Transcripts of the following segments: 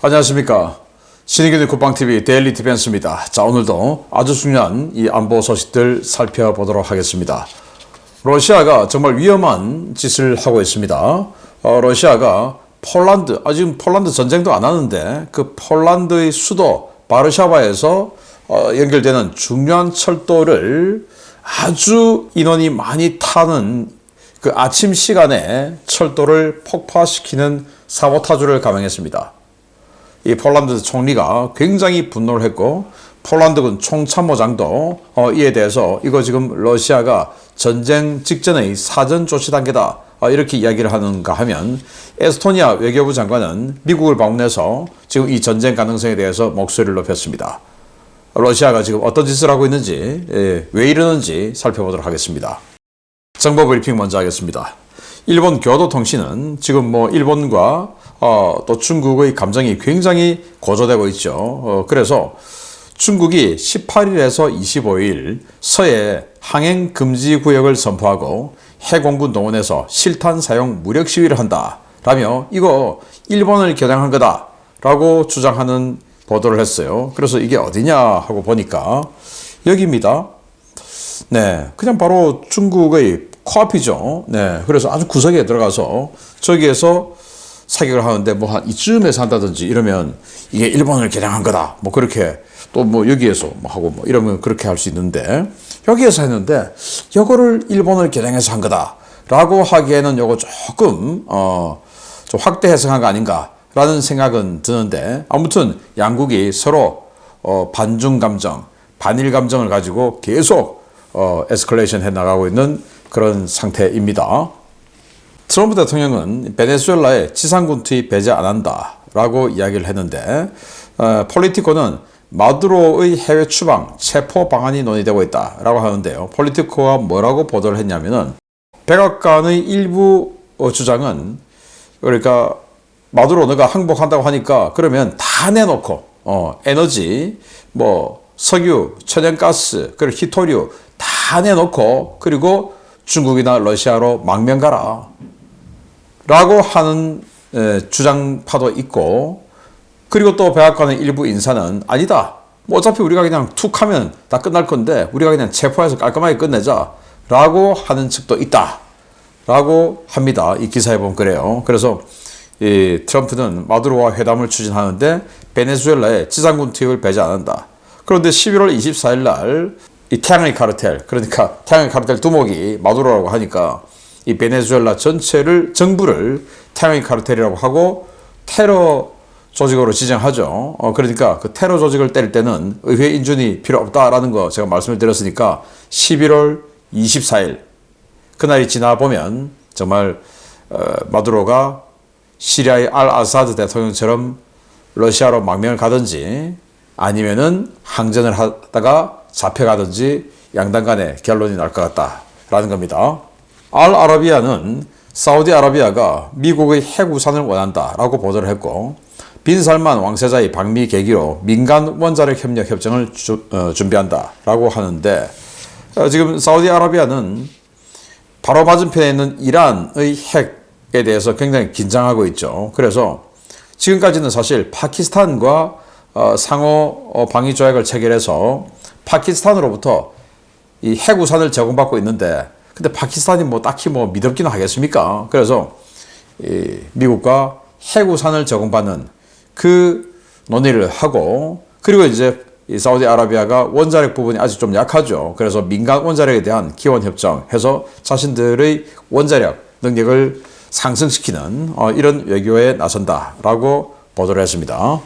안녕하십니까. 신의균의 국방TV 데일리 디펜스입니다. 자, 오늘도 아주 중요한 이 안보 소식들 살펴보도록 하겠습니다. 러시아가 정말 위험한 짓을 하고 있습니다. 러시아가 폴란드, 지금 폴란드 전쟁도 안 하는데 그 폴란드의 수도 바르샤바에서 연결되는 중요한 철도를 아주 인원이 많이 타는 그 아침 시간에 철도를 폭파시키는 사보타주를 감행했습니다. 이 폴란드 총리가 굉장히 분노를 했고 폴란드군 총참모장도 이에 대해서 이거 지금 러시아가 전쟁 직전의 사전 조치 단계다 이렇게 이야기를 하는가 하면 에스토니아 외교부 장관은 미국을 방문해서 지금 이 전쟁 가능성에 대해서 목소리를 높였습니다. 러시아가 지금 어떤 짓을 하고 있는지 왜 이러는지 살펴보도록 하겠습니다. 정보 브리핑 먼저 하겠습니다. 일본 교도통신은 지금 일본과 또 중국의 감정이 굉장히 고조되고 있죠. 그래서 중국이 18일에서 25일 서해 항행 금지 구역을 선포하고 해공군 동원해서 실탄 사용 무력 시위를 한다라며 이거 일본을 겨냥한 거다라고 주장하는 보도를 했어요. 그래서 이게 어디냐 하고 보니까 여기입니다. 네, 그냥 바로 중국의 코앞이죠. 네, 그래서 아주 구석에 들어가서 저기에서 사격을 하는데 한 이쯤에서 한다든지 이러면 이게 일본을 겨냥한 거다. 그렇게 또 여기에서 하고 이러면 그렇게 할 수 있는데 여기에서 했는데 요거를 일본을 겨냥해서 한 거다라고 하기에는 요거 조금 좀 확대 해석한 거 아닌가라는 생각은 드는데 아무튼 양국이 서로 반중 감정, 반일 감정을 가지고 계속 에스컬레이션 해 나가고 있는 그런 상태입니다. 트럼프 대통령은 베네수엘라에 지상군 투입 배제 안 한다라고 이야기를 했는데 폴리티코는 마두로의 해외 추방, 체포 방안이 논의되고 있다라고 하는데요. 폴리티코가 뭐라고 보도를 했냐면은 백악관의 일부 주장은 그러니까 마두로 너가 항복한다고 하니까 그러면 다 내놓고 에너지, 석유, 천연가스, 그리고 히토류 다 내놓고 그리고 중국이나 러시아로 망명 가라 라고 하는 주장파도 있고 그리고 또 백악관의 일부 인사는 아니다. 어차피 우리가 그냥 툭 하면 다 끝날 건데 우리가 그냥 체포해서 깔끔하게 끝내자 라고 하는 측도 있다 라고 합니다. 이 기사에 보면 그래요. 그래서 이 트럼프는 마두로와 회담을 추진하는데 베네수엘라에 지상군 투입을 배제 안 한다. 그런데 11월 24일 날 이 태양의 카르텔, 그러니까 태양의 카르텔 두목이 마두로라고 하니까 이 베네수엘라 전체를 정부를 태양의 카르텔이라고 하고 테러 조직으로 지정하죠. 그러니까 그 테러 조직을 때릴 때는 의회 인준이 필요 없다라는 거 제가 말씀을 드렸으니까 11월 24일 그날이 지나 보면 정말 마두로가 시리아의 알 아사드 대통령처럼 러시아로 망명을 가든지 아니면은 항전을 하다가 잡혀가든지 양당 간에 결론이 날 것 같다라는 겁니다. 알-아라비아는 사우디아라비아가 미국의 핵우산을 원한다라고 보도를 했고 빈살만 왕세자의 방미 계기로 민간 원자력 협력 협정을 준비한다라고 하는데 지금 사우디아라비아는 바로 맞은편에 있는 이란의 핵에 대해서 굉장히 긴장하고 있죠. 그래서 지금까지는 사실 파키스탄과 상호 방위 조약을 체결해서 파키스탄으로부터 이 핵우산을 제공받고 있는데 근데 파키스탄이 딱히 미덥기는 하겠습니까? 그래서 이 미국과 핵우산을 제공받는 그 논의를 하고 그리고 이제 이 사우디아라비아가 원자력 부분이 아직 좀 약하죠. 그래서 민간 원자력에 대한 기원 협정 해서 자신들의 원자력 능력을 상승시키는 이런 외교에 나선다라고 보도를 했습니다.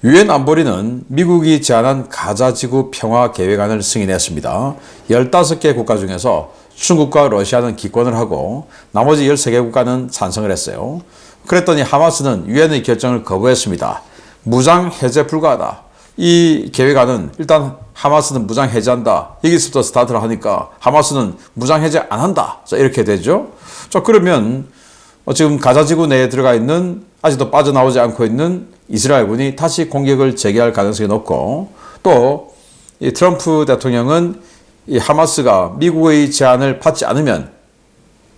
유엔 안보리는 미국이 제안한 가자지구 평화 계획안을 승인했습니다. 15개 국가 중에서 중국과 러시아는 기권을 하고 나머지 13개 국가는 찬성을 했어요. 그랬더니 하마스는 유엔의 결정을 거부했습니다. 무장 해제 불가하다. 이 계획안은 일단 하마스는 무장 해제한다. 여기서부터 스타트를 하니까 하마스는 무장 해제 안 한다. 자, 이렇게 되죠. 자, 그러면 지금 가자지구 내에 들어가 있는 아직도 빠져나오지 않고 있는 이스라엘군이 다시 공격을 재개할 가능성이 높고 또 이 트럼프 대통령은 이 하마스가 미국의 제안을 받지 않으면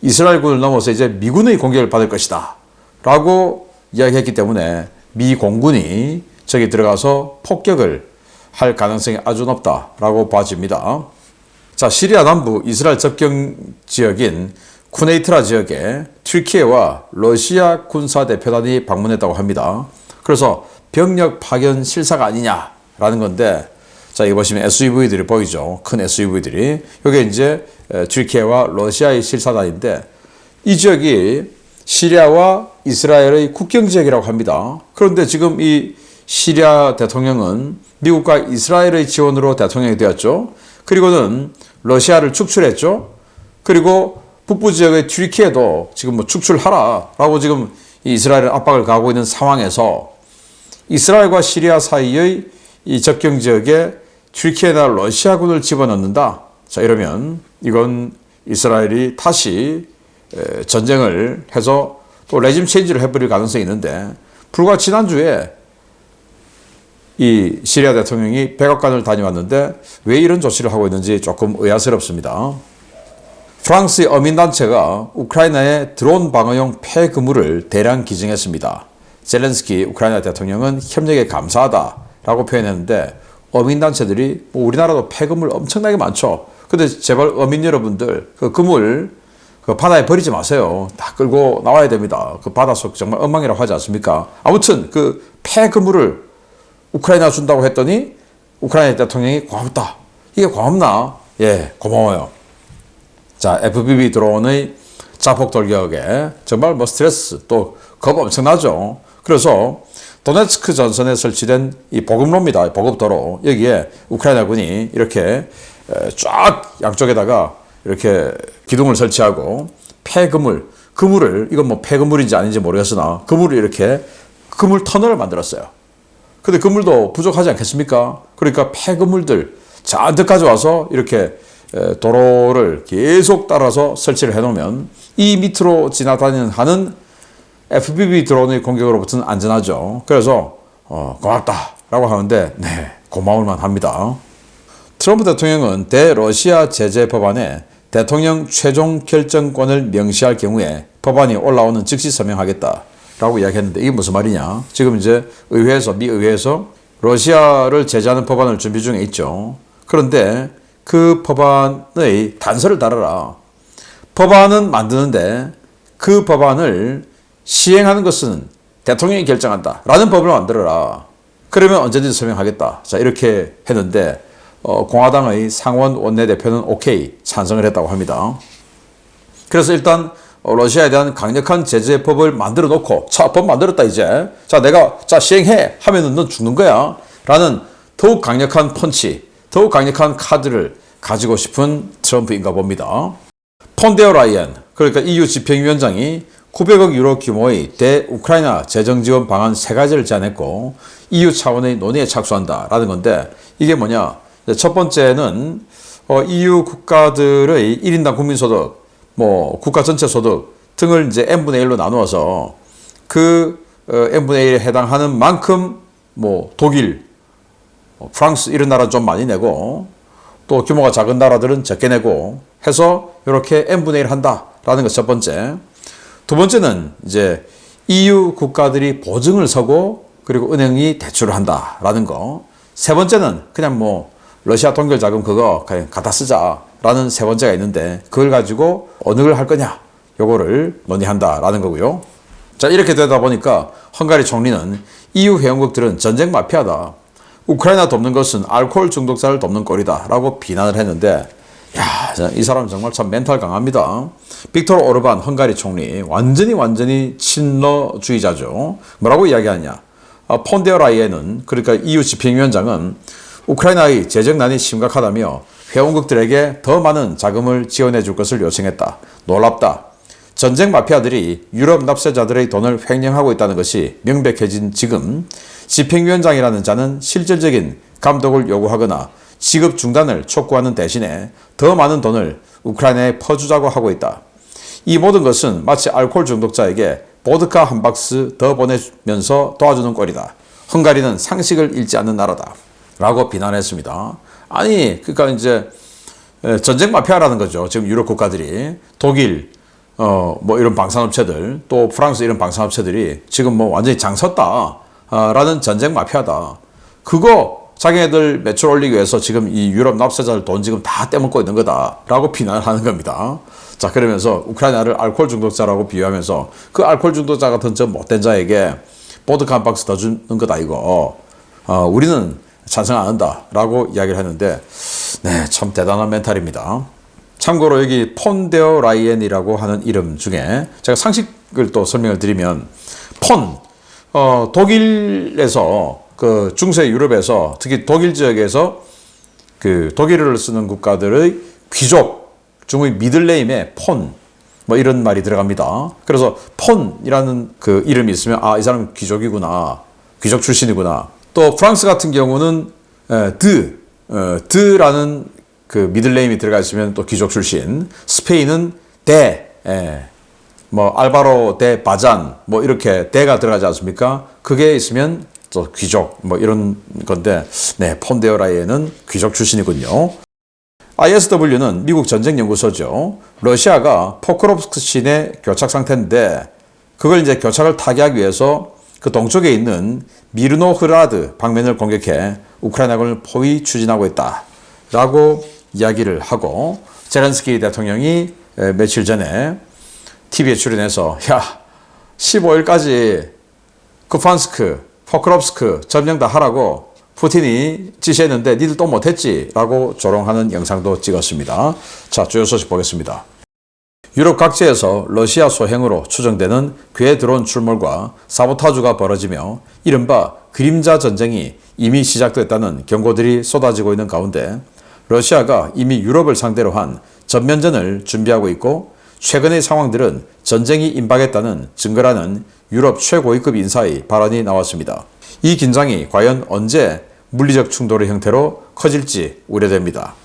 이스라엘군을 넘어서 이제 미군의 공격을 받을 것이다 라고 이야기했기 때문에 미 공군이 저기 들어가서 폭격을 할 가능성이 아주 높다라고 봐집니다. 자, 시리아 남부 이스라엘 접경 지역인 쿠네이트라 지역에 튀르키예와 러시아 군사대표단이 방문했다고 합니다. 그래서 병력 파견 실사가 아니냐라는 건데, 자, 여기 보시면 SUV들이 보이죠. 큰 SUV들이. 이게 이제 튀르키예와 러시아의 실사단인데, 이 지역이 시리아와 이스라엘의 국경 지역이라고 합니다. 그런데 지금 이 시리아 대통령은 미국과 이스라엘의 지원으로 대통령이 되었죠. 그리고는 러시아를 축출했죠. 그리고 북부 지역의 튀르키예도 지금 뭐 축출하라라고 지금 이스라엘은 압박을 가하고 있는 상황에서 이스라엘과 시리아 사이의 이 접경 지역에 튀르키예나 러시아군을 집어넣는다. 자, 이러면 이건 이스라엘이 다시 전쟁을 해서 또 레짐 체인지를 해버릴 가능성이 있는데, 불과 지난주에 이 시리아 대통령이 백악관을 다녀왔는데 왜 이런 조치를 하고 있는지 조금 의아스럽습니다. 프랑스의 어민단체가 우크라이나에 드론 방어용 폐그물을 대량 기증했습니다. 젤렌스키 우크라이나 대통령은 협력에 감사하다라고 표현했는데, 어민단체들이 뭐 우리나라도 폐그물 엄청나게 많죠. 근데 제발 어민 여러분들 그 그물 그 바다에 버리지 마세요. 다 끌고 나와야 됩니다. 그 바닷속 정말 엉망이라고 하지 않습니까? 아무튼 그 폐그물을 우크라이나 준다고 했더니 우크라이나 대통령이 고맙다. 이게 고맙나? 예, 고마워요. 자, FPV 드론의 자폭 돌격에 정말 뭐 스트레스 또 겁 엄청나죠. 그래서 도네츠크 전선에 설치된 이 보급로입니다. 보급도로. 여기에 우크라이나군이 이렇게 쫙 양쪽에다가 이렇게 기둥을 설치하고 그물을 이건 뭐 폐그물인지 아닌지 모르겠으나 그물을 이렇게 그물 터널을 만들었어요. 근데 그물도 부족하지 않겠습니까? 그러니까 폐그물들 잔뜩 가져와서 이렇게 도로를 계속 따라서 설치를 해놓으면 이 밑으로 지나다니는 하는 FPV 드론의 공격으로부터는 안전하죠. 그래서 고맙다라고 하는데, 네, 고마울만 합니다. 트럼프 대통령은 대러시아 제재 법안에 대통령 최종 결정권을 명시할 경우에 법안이 올라오는 즉시 서명하겠다라고 이야기했는데, 이게 무슨 말이냐? 지금 이제 미 의회에서 러시아를 제재하는 법안을 준비 중에 있죠. 그런데 그 법안의 단서를 달아라. 법안은 만드는데 그 법안을 시행하는 것은 대통령이 결정한다 라는 법을 만들어라. 그러면 언제든지 서명하겠다. 자, 이렇게 했는데 공화당의 상원 원내대표는 오케이 찬성을 했다고 합니다. 그래서 일단 러시아에 대한 강력한 제재법을 만들어 놓고, 자, 법 만들었다 이제. 자, 내가 시행해 하면은 넌 죽는 거야 라는 더욱 강력한 펀치, 더욱 강력한 카드를 가지고 싶은 트럼프인가 봅니다. 폰데어 라이언, 그러니까 EU 집행위원장이 900억 유로 규모의 대우크라이나 재정지원 방안 3가지를 제안했고 EU 차원의 논의에 착수한다라는 건데, 이게 뭐냐? 첫 번째는 EU 국가들의 1인당 국민소득, 뭐 국가 전체 소득 등을 이제 n분의 1로 나누어서 그 n분의 1에 해당하는 만큼 뭐 독일, 프랑스 이런 나라는 좀 많이 내고 또 규모가 작은 나라들은 적게 내고 해서 이렇게 n분의 1 한다라는 것 첫 번째. 두 번째는 이제 EU 국가들이 보증을 서고 그리고 은행이 대출을 한다라는 거. 세 번째는 그냥 뭐 러시아 동결 자금 그거 그냥 갖다 쓰자라는 세 번째가 있는데, 그걸 가지고 어느 걸 할 거냐 요거를 논의한다라는 거고요. 자, 이렇게 되다 보니까 헝가리 총리는 EU 회원국들은 전쟁 마피아다. 우크라이나 돕는 것은 알코올 중독자를 돕는 꼴이다 라고 비난을 했는데, 야, 이 사람 정말 참 멘탈 강합니다. 빅토르 오르반 헝가리 총리 완전히 친러주의자죠. 뭐라고 이야기하냐? 폰데어 라이엔은, 그러니까 EU 집행위원장은 우크라이나의 재정난이 심각하다며 회원국들에게 더 많은 자금을 지원해 줄 것을 요청했다. 놀랍다. 전쟁 마피아들이 유럽 납세자들의 돈을 횡령하고 있다는 것이 명백해진 지금 집행위원장이라는 자는 실질적인 감독을 요구하거나 지급 중단을 촉구하는 대신에 더 많은 돈을 우크라이나에 퍼주자고 하고 있다. 이 모든 것은 마치 알코올 중독자에게 보드카 한 박스 더 보내면서 도와주는 꼴이다. 헝가리는 상식을 잃지 않는 나라다. 라고 비난했습니다. 아니, 그러니까 이제 전쟁 마피아라는 거죠. 지금 유럽 국가들이 독일, 뭐 이런 방산업체들, 또 프랑스 이런 방산업체들이 지금 뭐 완전히 장 섰다. 라는 전쟁 마피아다. 그거 자기네들 매출 올리기 위해서 지금 이 유럽 납세자들 돈 지금 다 떼먹고 있는 거다라고 비난을 하는 겁니다. 자, 그러면서 우크라이나를 알코올 중독자라고 비유하면서 그 알코올 중독자 같은 저 못된 자에게 보드카 한 박스 더 주는 거다 이거. 우리는 찬성 안 한다라고 이야기를 했는데, 네, 참 대단한 멘탈입니다. 참고로 여기 폰데어 라이엔이라고 하는 이름 중에 제가 상식을 또 설명을 드리면, 폰, 독일에서 그 중세 유럽에서 특히 독일 지역에서 그 독일어를 쓰는 국가들의 귀족 중의 미들네임에 폰, 뭐 이런 말이 들어갑니다. 그래서 폰이라는 그 이름이 있으면 이 사람은 귀족이구나, 귀족 출신이구나. 또 프랑스 같은 경우는 드라는 그 미들네임이 들어가 있으면 또 귀족 출신. 스페인은 뭐 알바로 데 바잔 뭐 이렇게 데가 들어가지 않습니까? 그게 있으면 또 귀족 뭐 이런 건데, 네, 폰데어 라이엔은 귀족 출신이군요. ISW는 미국 전쟁연구소죠. 러시아가 포크롭스크 시내 교착 상태인데 그걸 이제 교착을 타개하기 위해서 그 동쪽에 있는 미르노흐라드 방면을 공격해 우크라이나군을 포위 추진하고 있다라고 이야기를 하고, 제렌스키 대통령이 며칠 전에 TV에 출연해서 15일까지 쿠판스크, 포크롭스크 점령 다 하라고 푸틴이 지시했는데 니들 또 못했지 라고 조롱하는 영상도 찍었습니다. 자, 주요 소식 보겠습니다. 유럽 각지에서 러시아 소행으로 추정되는 괴 드론 출몰과 사보타주가 벌어지며 이른바 그림자 전쟁이 이미 시작됐다는 경고들이 쏟아지고 있는 가운데, 러시아가 이미 유럽을 상대로 한 전면전을 준비하고 있고 최근의 상황들은 전쟁이 임박했다는 증거라는 유럽 최고위급 인사의 발언이 나왔습니다. 이 긴장이 과연 언제 물리적 충돌의 형태로 커질지 우려됩니다.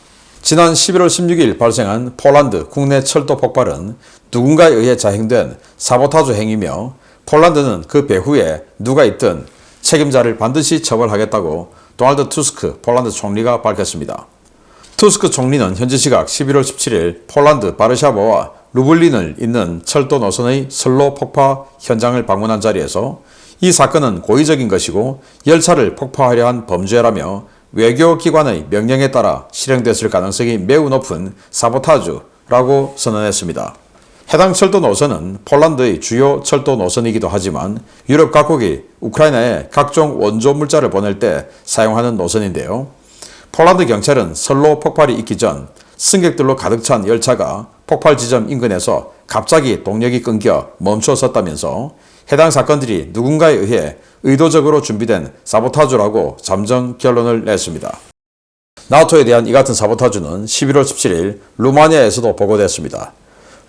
지난 11월 16일 발생한 폴란드 국내 철도 폭발은 누군가에 의해 자행된 사보타주 행위며, 폴란드는 그 배후에 누가 있든 책임자를 반드시 처벌하겠다고 도널드 투스크 폴란드 총리가 밝혔습니다. 투스크 총리는 현지 시각 11월 17일 폴란드 바르샤바와 루블린을 잇는 철도 노선의 선로 폭파 현장을 방문한 자리에서 이 사건은 고의적인 것이고 열차를 폭파하려 한 범죄라며 외교기관의 명령에 따라 실행됐을 가능성이 매우 높은 사보타주라고 선언했습니다. 해당 철도 노선은 폴란드의 주요 철도 노선이기도 하지만 유럽 각국이 우크라이나에 각종 원조 물자를 보낼 때 사용하는 노선인데요. 폴란드 경찰은 선로 폭발이 있기 전 승객들로 가득 찬 열차가 폭발 지점 인근에서 갑자기 동력이 끊겨 멈춰 섰다면서 해당 사건들이 누군가에 의해 의도적으로 준비된 사보타주라고 잠정 결론을 냈습니다. 나토에 대한 이 같은 사보타주는 11월 17일 루마니아에서도 보고됐습니다.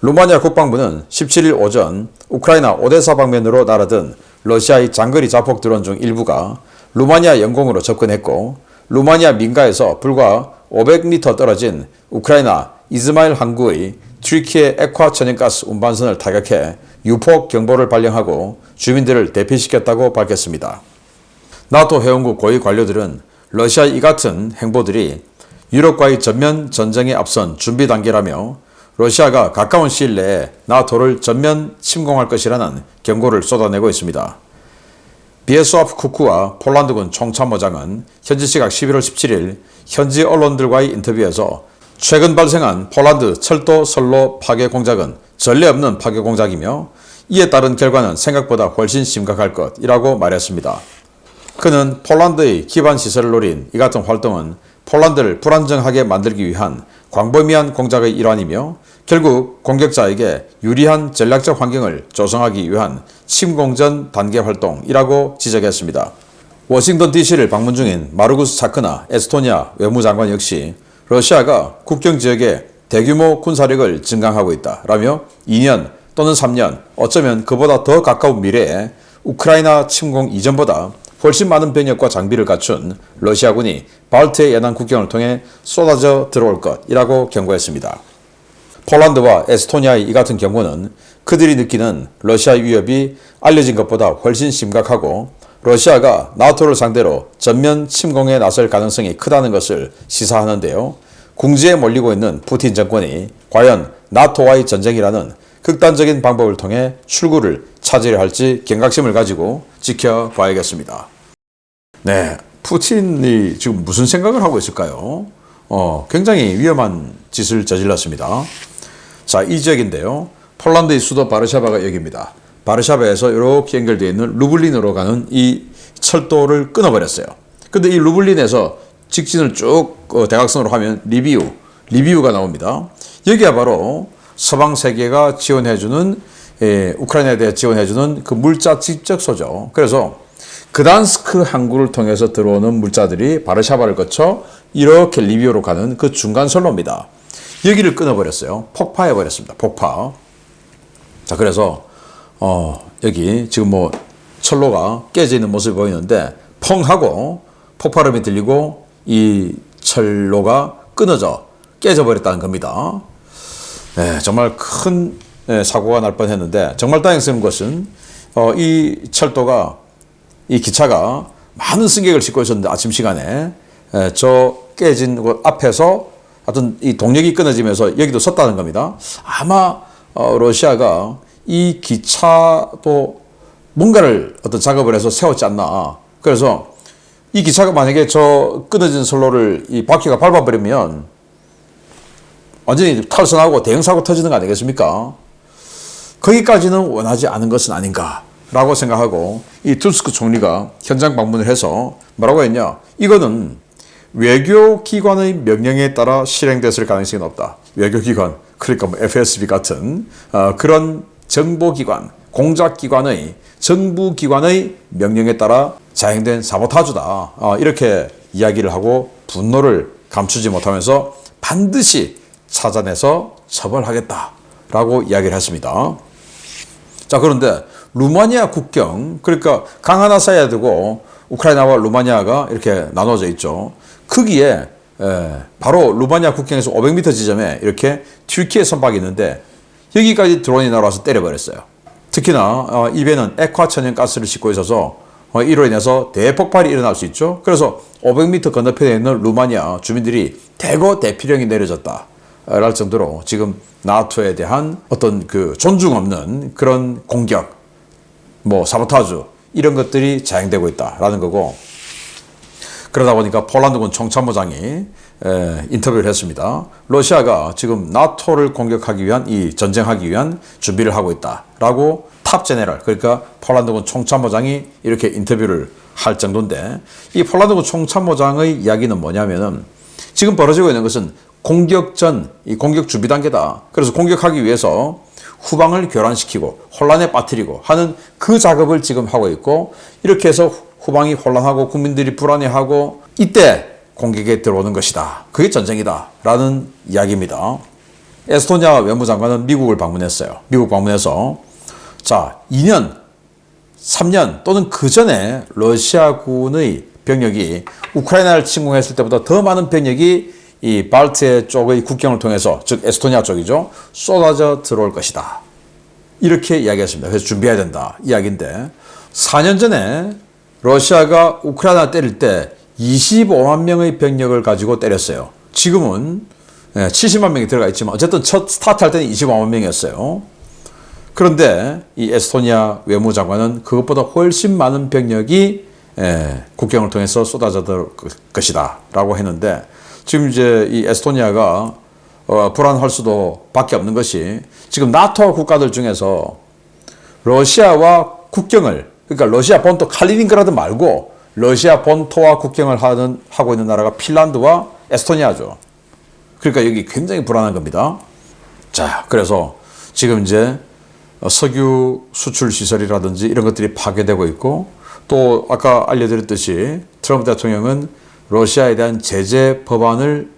루마니아 국방부는 17일 오전 우크라이나 오데사 방면으로 날아든 러시아의 장거리 자폭 드론 중 일부가 루마니아 영공으로 접근했고, 루마니아 민가에서 불과 500m 떨어진 우크라이나 이즈마일 항구의 트리키에 액화 천연가스 운반선을 타격해 유폭 경보를 발령하고 주민들을 대피시켰다고 밝혔습니다. 나토 회원국 고위 관료들은 러시아의 이 같은 행보들이 유럽과의 전면 전쟁에 앞선 준비 단계라며 러시아가 가까운 시일 내에 나토를 전면 침공할 것이라는 경고를 쏟아내고 있습니다. 비에스와프 쿠쿠와 폴란드군 총참모장은 현지 시각 11월 17일 현지 언론들과의 인터뷰에서 최근 발생한 폴란드 철도 선로 파괴 공작은 전례 없는 파괴 공작이며 이에 따른 결과는 생각보다 훨씬 심각할 것이라고 말했습니다. 그는 폴란드의 기반 시설을 노린 이 같은 활동은 폴란드를 불안정하게 만들기 위한 광범위한 공작의 일환이며 결국 공격자에게 유리한 전략적 환경을 조성하기 위한 침공전 단계 활동이라고 지적했습니다. 워싱턴 DC를 방문 중인 마르구스 차크나 에스토니아 외무장관 역시 러시아가 국경 지역에 대규모 군사력을 증강하고 있다라며 2년 또는 3년, 어쩌면 그보다 더 가까운 미래에 우크라이나 침공 이전보다 훨씬 많은 병력과 장비를 갖춘 러시아군이 발트해 연안 국경을 통해 쏟아져 들어올 것이라고 경고했습니다. 폴란드와 에스토니아의 이 같은 경고는 그들이 느끼는 러시아 위협이 알려진 것보다 훨씬 심각하고 러시아가 나토를 상대로 전면 침공에 나설 가능성이 크다는 것을 시사하는데요. 궁지에 몰리고 있는 푸틴 정권이 과연 나토와의 전쟁이라는 극단적인 방법을 통해 출구를 찾으려 할지 경각심을 가지고 지켜봐야겠습니다. 네, 푸틴이 지금 무슨 생각을 하고 있을까요? 굉장히 위험한 짓을 저질렀습니다. 자, 이 지역인데요. 폴란드의 수도 바르샤바가 여기입니다. 바르샤바에서 이렇게 연결되어 있는 루블린으로 가는 이 철도를 끊어버렸어요. 근데 이 루블린에서 직진을 쭉 대각선으로 하면 리비우가 나옵니다. 여기가 바로 서방 세계가 지원해주는 우크라이나에 대해 지원해주는 그 물자 집적소죠. 그래서 그단스크 항구를 통해서 들어오는 물자들이 바르샤바를 거쳐 이렇게 리비우로 가는 그 중간선로입니다. 여기를 끊어버렸어요. 폭파해버렸습니다. 폭파. 자, 그래서 여기 지금 뭐 철로가 깨져 있는 모습이 보이는데 펑 하고 폭발음이 들리고 이 철로가 끊어져 깨져버렸다는 겁니다. 네, 정말 큰 사고가 날 뻔했는데 정말 다행스러운 것은 이 철도가 이 기차가 많은 승객을 싣고 있었는데 아침 시간에 저 깨진 곳 앞에서 하여튼 이 동력이 끊어지면서 여기도 섰다는 겁니다. 아마 러시아가 이 기차도 뭔가를 어떤 작업을 해서 세웠지 않나. 그래서 이 기차가 만약에 저 끊어진 선로를 이 바퀴가 밟아버리면 완전히 탈선하고 대형사고 터지는 거 아니겠습니까? 거기까지는 원하지 않은 것은 아닌가라고 생각하고 이 투스크 총리가 현장 방문을 해서 뭐라고 했냐? 이거는 외교기관의 명령에 따라 실행됐을 가능성이 높다. 외교기관, 그러니까 뭐 FSB 같은 그런 정보기관, 공작기관의 정부기관의 명령에 따라 자행된 사보타주다. 이렇게 이야기를 하고 분노를 감추지 못하면서 반드시 찾아내서 처벌하겠다라고 이야기를 했습니다. 자, 그런데 루마니아 국경, 그러니까 강 하나 사이에 두고 우크라이나와 루마니아가 이렇게 나눠져 있죠. 거기에 바로 루마니아 국경에서 500m 지점에 이렇게 튀르키예 선박이 있는데 여기까지 드론이 날아와서 때려버렸어요. 특히나 이 배는 액화 천연가스를 싣고 있어서 이로 인해서 대폭발이 일어날 수 있죠. 그래서 500m 건너편에 있는 루마니아 주민들이 대거 대피령이 내려졌다 랄 정도로 지금 나토에 대한 어떤 그 존중 없는 그런 공격, 뭐 사보타주 이런 것들이 자행되고 있다라는 거고, 그러다 보니까 폴란드군 총참모장이 인터뷰를 했습니다. 러시아가 지금 나토를 공격하기 위한 전쟁하기 위한 준비를 하고 있다라고 탑 제네럴, 그러니까 폴란드군 총참모장이 이렇게 인터뷰를 할 정도인데, 이 폴란드군 총참모장의 이야기는 뭐냐면은 지금 벌어지고 있는 것은 공격 전, 이 공격 준비 단계다. 그래서 공격하기 위해서 후방을 교란시키고 혼란에 빠뜨리고 하는 그 작업을 지금 하고 있고, 이렇게 해서 후방이 혼란하고 국민들이 불안해하고 이때 공격에 들어오는 것이다. 그게 전쟁이다. 라는 이야기입니다. 에스토니아 외무장관은 미국을 방문했어요. 미국 방문해서 자, 2년, 3년 또는 그 전에 러시아군의 병력이 우크라이나를 침공했을 때보다 더 많은 병력이 이 발트 쪽의 국경을 통해서, 즉 에스토니아 쪽이죠, 쏟아져 들어올 것이다. 이렇게 이야기했습니다. 그래서 준비해야 된다 이야기인데, 4년 전에 러시아가 우크라이나 때릴 때 25만 명의 병력을 가지고 때렸어요. 지금은 70만 명이 들어가 있지만 어쨌든 첫 스타트할 때는 25만 명이었어요. 그런데 이 에스토니아 외무장관은 그것보다 훨씬 많은 병력이 국경을 통해서 쏟아져 들어올 것이다 라고 했는데, 지금 이제 이 에스토니아가 불안할 수도 밖에 없는 것이, 지금 나토 국가들 중에서 러시아와 국경을, 그러니까 러시아 본토 칼리닝그라드 말고 러시아 본토와 국경을 하고 있는 나라가 핀란드와 에스토니아죠. 그러니까 여기 굉장히 불안한 겁니다. 자, 그래서 지금 이제 석유 수출 시설이라든지 이런 것들이 파괴되고 있고, 또 아까 알려드렸듯이 트럼프 대통령은 러시아에 대한 제재 법안을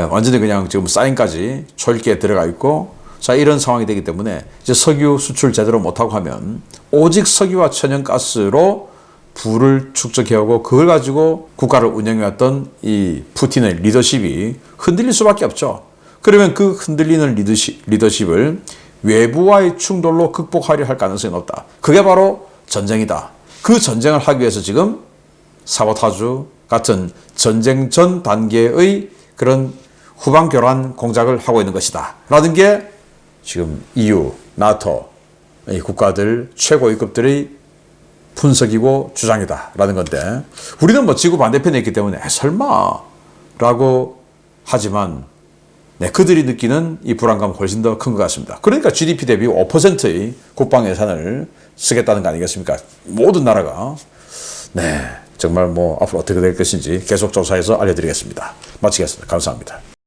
완전히 그냥 지금 사인까지 초읽기에 들어가 있고, 자, 이런 상황이 되기 때문에 이제 석유 수출 제대로 못하고 하면 오직 석유와 천연가스로 부를 축적해오고 그걸 가지고 국가를 운영해왔던 이 푸틴의 리더십이 흔들릴 수밖에 없죠. 그러면 그 흔들리는 리더십을 외부와의 충돌로 극복하려 할 가능성이 높다. 그게 바로 전쟁이다. 그 전쟁을 하기 위해서 지금 사보타주 같은 전쟁 전 단계의 그런 후방 교란 공작을 하고 있는 것이다 라는 게 지금 EU, 나토 이 국가들 최고위급들의 분석이고 주장이다라는 건데 우리는 뭐 지구 반대편에 있기 때문에 설마라고 하지만 그들이 느끼는 이 불안감은 훨씬 더 큰 것 같습니다. 그러니까 GDP 대비 5%의 국방 예산을 쓰겠다는 거 아니겠습니까? 모든 나라가. 정말 뭐 앞으로 어떻게 될 것인지 계속 조사해서 알려드리겠습니다. 마치겠습니다. 감사합니다.